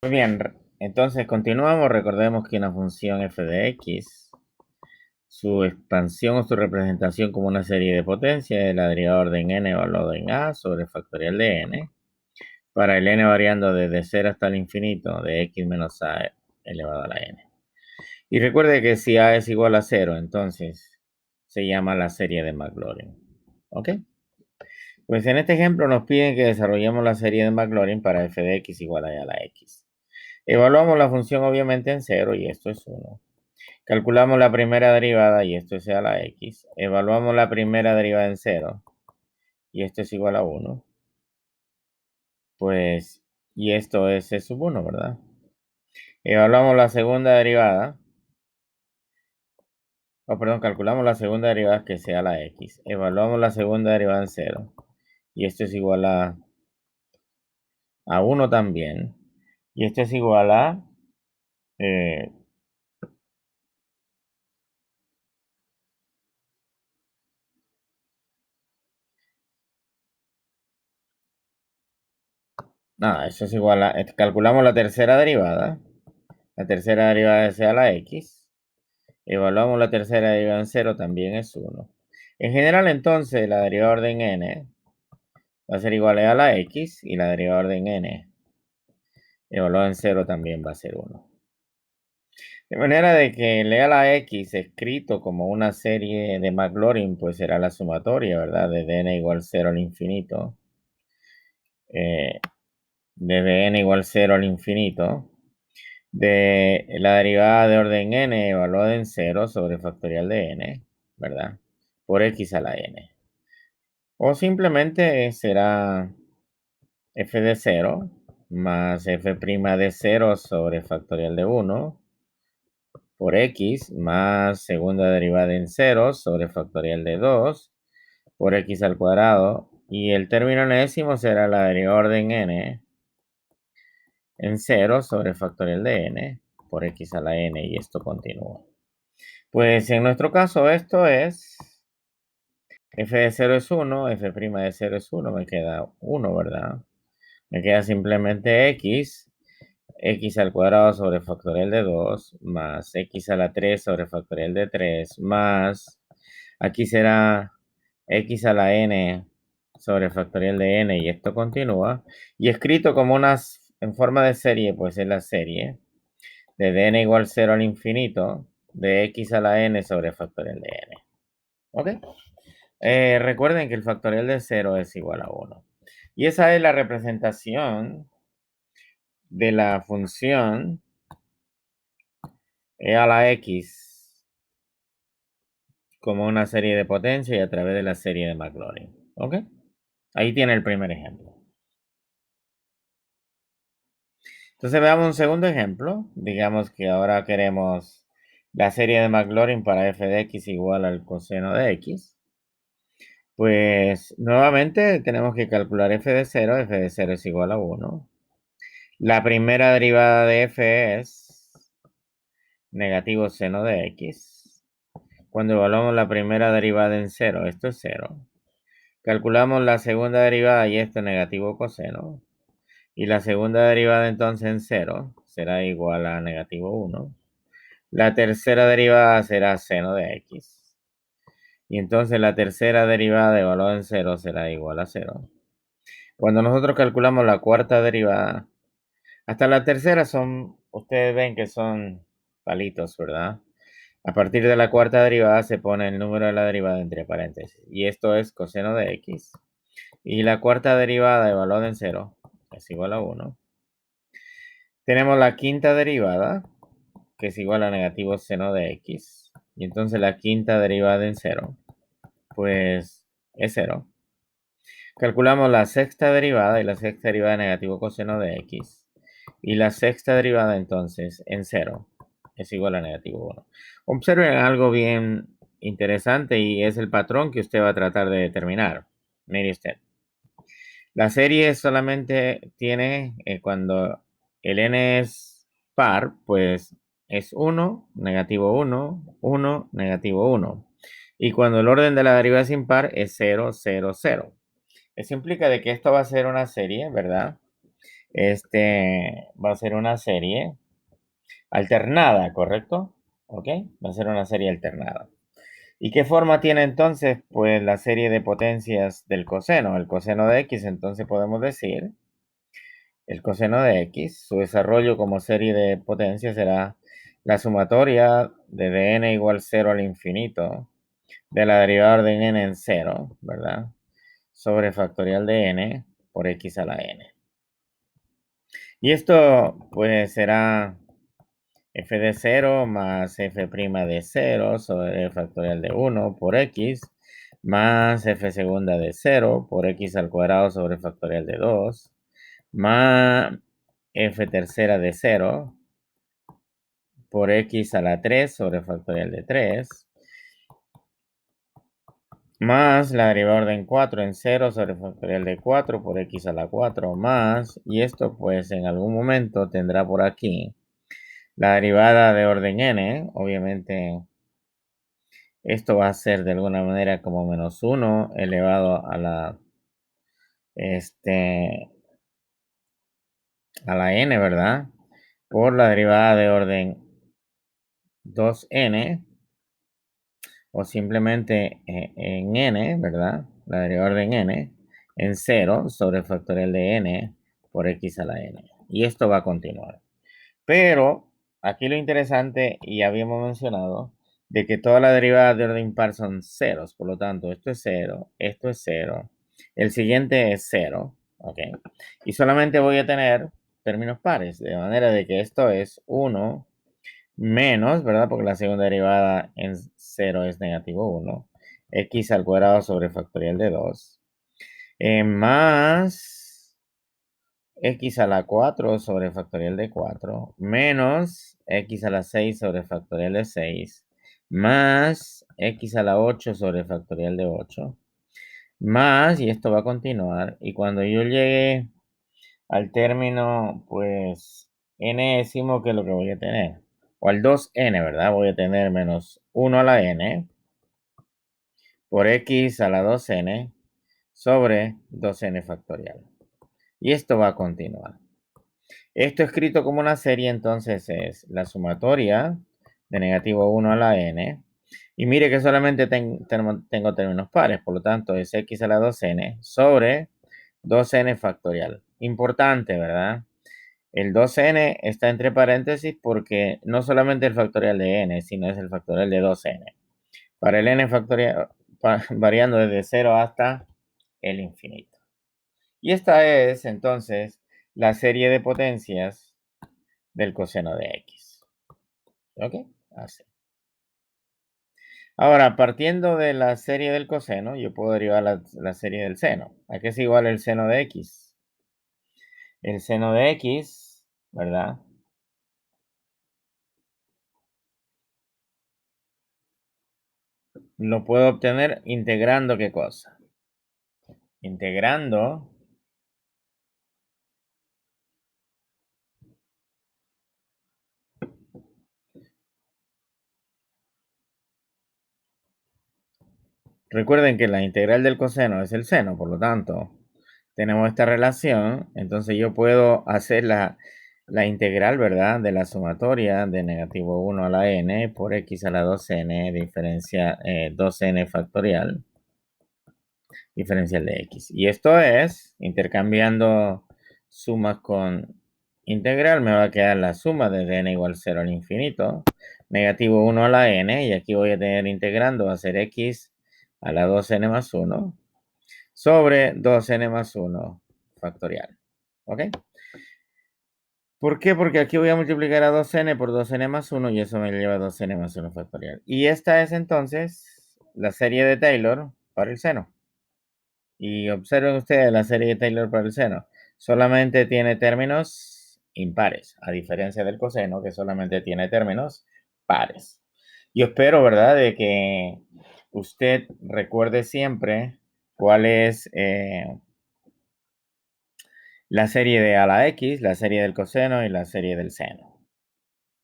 Muy bien, entonces continuamos. Recordemos que una función f de x, su expansión o su representación como una serie de potencias es la derivada de orden n evaluado en a sobre factorial de n, para el n variando desde 0 hasta el infinito de x menos a elevado a la n. Y recuerde que si a es igual a 0, entonces se llama la serie de Maclaurin. ¿Ok? Pues en este ejemplo nos piden que desarrollemos la serie de Maclaurin para f de x igual a la x. Evaluamos la función obviamente en 0 y esto es 1. Calculamos la primera derivada y esto es a la x. Evaluamos la primera derivada en 0 y esto es igual a 1. Pues, y esto es c sub 1, ¿verdad? Evaluamos la segunda derivada. Perdón, calculamos la segunda derivada que sea la x. Evaluamos la segunda derivada en 0 y esto es igual a 1 también. Y esto es igual a nada, eso es igual a, calculamos la tercera derivada. La tercera derivada es a la x. Evaluamos la tercera derivada en 0, también es 1. En general, entonces, la derivada de orden n va a ser igual a la x y la derivada de orden n evaluada en 0 también va a ser 1. De manera de que el a la x escrito como una serie de Maclaurin, pues será la sumatoria, ¿verdad? Desde n igual 0 al infinito. Desde n igual 0 al infinito. De la derivada de orden n evaluada en 0 sobre factorial de n, ¿verdad? Por x a la n. O simplemente será f de 0 más f' de 0 sobre factorial de 1 por x más segunda derivada en 0 sobre factorial de 2 por x al cuadrado. Y el término enésimo será la derivada de orden n en 0 sobre factorial de n por x a la n, y esto continúa. Pues en nuestro caso esto es f de 0 es 1, f' de 0 es 1, me queda 1, ¿verdad? Me queda simplemente x al cuadrado sobre factorial de 2, más x a la 3 sobre factorial de 3, más, aquí será x a la n sobre factorial de n, y esto continúa. Y escrito como en forma de serie, pues es la serie de n igual 0 al infinito de x a la n sobre factorial de n. ¿Ok? Recuerden que el factorial de 0 es igual a 1. Y esa es la representación de la función e a la x como una serie de potencia y a través de la serie de Maclaurin. ¿Ok? Ahí tiene el primer ejemplo. Entonces veamos un segundo ejemplo. Digamos que ahora queremos la serie de Maclaurin para f de x igual al coseno de x. Pues nuevamente tenemos que calcular f de 0. F de 0 es igual a 1. La primera derivada de f es negativo seno de x. Cuando evaluamos la primera derivada en 0, esto es 0. Calculamos la segunda derivada y esto es negativo coseno. Y la segunda derivada entonces en 0 será igual a negativo 1. La tercera derivada será seno de x. Y entonces la tercera derivada evaluada en 0 será igual a 0. Cuando nosotros calculamos la cuarta derivada, hasta la tercera ustedes ven que son palitos, ¿verdad? A partir de la cuarta derivada se pone el número de la derivada entre paréntesis. Y esto es coseno de x. Y la cuarta derivada evaluada en 0 es igual a 1. Tenemos la quinta derivada, que es igual a negativo seno de x. Y entonces la quinta derivada en 0, pues es 0. Calculamos la sexta derivada y la sexta derivada de negativo coseno de x. Y la sexta derivada entonces en 0 es igual a negativo 1. Observen algo bien interesante y es el patrón que usted va a tratar de determinar. Mire usted. La serie solamente tiene, cuando el n es par, pues es 1, negativo 1, 1, negativo 1. Y cuando el orden de la derivada es impar, es 0, 0, 0. Eso implica de que esto va a ser una serie, ¿verdad? Va a ser una serie alternada, ¿correcto? ¿Ok? Va a ser una serie alternada. ¿Y qué forma tiene entonces? Pues la serie de potencias del coseno, el coseno de x, entonces podemos decir, el coseno de x, su desarrollo como serie de potencias será la sumatoria de dn igual 0 al infinito de la derivada de n en 0, ¿verdad? Sobre factorial de n por x a la n. Y esto pues será f de 0 más f' de 0 sobre el factorial de 1 por x más f segunda de 0 por x al cuadrado sobre el factorial de 2 más f tercera de 0 por x a la 3 sobre el factorial de 3 más la derivada de orden 4 en 0 sobre el factorial de 4 por x a la 4 más, y esto pues en algún momento tendrá por aquí la derivada de orden n, obviamente esto va a ser de alguna manera como menos 1 elevado este, a la n, ¿verdad? Por la derivada de orden 2n, o simplemente en n, ¿verdad? La derivada de n en 0 sobre el factorial de n por x a la n. Y esto va a continuar. Pero aquí lo interesante, y habíamos mencionado, de que todas las derivadas de orden impar son ceros. Por lo tanto, esto es 0, esto es 0. El siguiente es 0, ¿ok? Y solamente voy a tener términos pares, de manera de que esto es 1 menos, ¿verdad? Porque la segunda derivada en 0 es negativo 1. X al cuadrado sobre factorial de 2. Más x a la 4 sobre factorial de 4. Menos x a la 6 sobre factorial de 6. Más x a la 8 sobre factorial de 8. Más, y esto va a continuar. Y cuando yo llegue al término, pues, n-ésimo, que es lo que voy a tener. O al 2n, ¿verdad? Voy a tener menos 1 a la n por x a la 2n sobre 2n factorial. Y esto va a continuar. Esto escrito como una serie, entonces, es la sumatoria de negativo 1 a la n. Y mire que solamente tengo términos pares, por lo tanto, es x a la 2n sobre 2n factorial. Importante, ¿verdad? El 2n está entre paréntesis porque no solamente el factorial de n, sino es el factorial de 2n. Para el n factorial, variando desde 0 hasta el infinito. Y esta es entonces la serie de potencias del coseno de x. ¿Ok? Así. Ahora, partiendo de la serie del coseno, yo puedo derivar la serie del seno. ¿A qué es igual el seno de x? El seno de x, ¿verdad? Lo puedo obtener integrando ¿qué cosa? Integrando. Recuerden que la integral del coseno es el seno, por lo tanto, tenemos esta relación. Entonces yo puedo hacer la integral, ¿verdad? De la sumatoria de negativo 1 a la n por x a la 2n diferencia 2n factorial diferencial de x. Y esto es, intercambiando sumas con integral, me va a quedar la suma de n igual 0 al infinito, negativo 1 a la n, y aquí voy a tener integrando, va a ser x a la 2n más 1 sobre 2n más 1 factorial. ¿Ok? ¿Por qué? Porque aquí voy a multiplicar a 2n por 2n más 1 y eso me lleva a 2n más 1 factorial. Y esta es entonces la serie de Taylor para el seno. Y observen ustedes la serie de Taylor para el seno. Solamente tiene términos impares, a diferencia del coseno, que solamente tiene términos pares. Yo espero, ¿verdad?, de que usted recuerde siempre cuál es la serie de a la x, la serie del coseno y la serie del seno.